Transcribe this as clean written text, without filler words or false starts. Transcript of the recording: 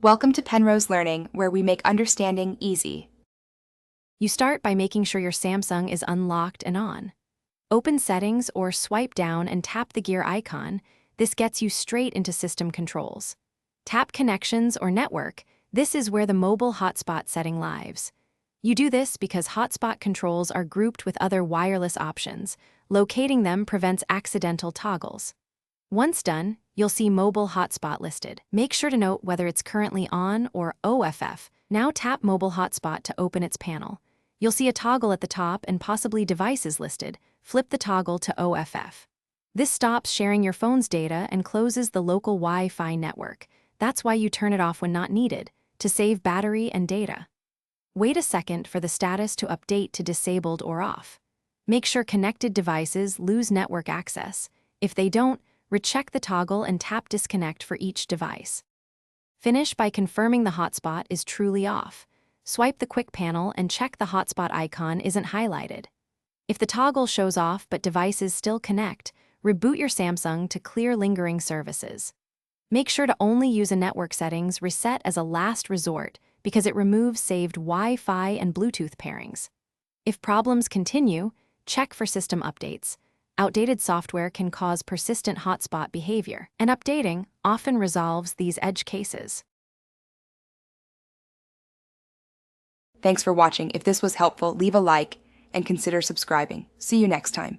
Welcome to Penrose Learning, where we make understanding easy. You start by making sure your Samsung is unlocked and on. Open Settings or swipe down and tap the gear icon. This gets you straight into system controls. Tap Connections or Network. This is where the mobile hotspot setting lives. You do this because hotspot controls are grouped with other wireless options. Locating them prevents accidental toggles. Once done, you'll see mobile hotspot listed. Make sure to note whether it's currently on or OFF. Now tap mobile hotspot to open its panel. You'll see a toggle at the top and possibly devices listed. Flip the toggle to OFF. This stops sharing your phone's data and closes the local Wi-Fi network. That's why you turn it off when not needed, to save battery and data. Wait a second for the status to update to disabled or off. Make sure connected devices lose network access. If they don't, recheck the toggle and tap disconnect for each device. Finish by confirming the hotspot is truly off. Swipe the quick panel and check the hotspot icon isn't highlighted. If the toggle shows off but devices still connect, reboot your Samsung to clear lingering services. Make sure to only use a network settings reset as a last resort because it removes saved Wi-Fi and Bluetooth pairings. If problems continue, check for system updates. Outdated software can cause persistent hotspot behavior, and updating often resolves these edge cases. Thanks for watching. If this was helpful, leave a like and consider subscribing. See you next time.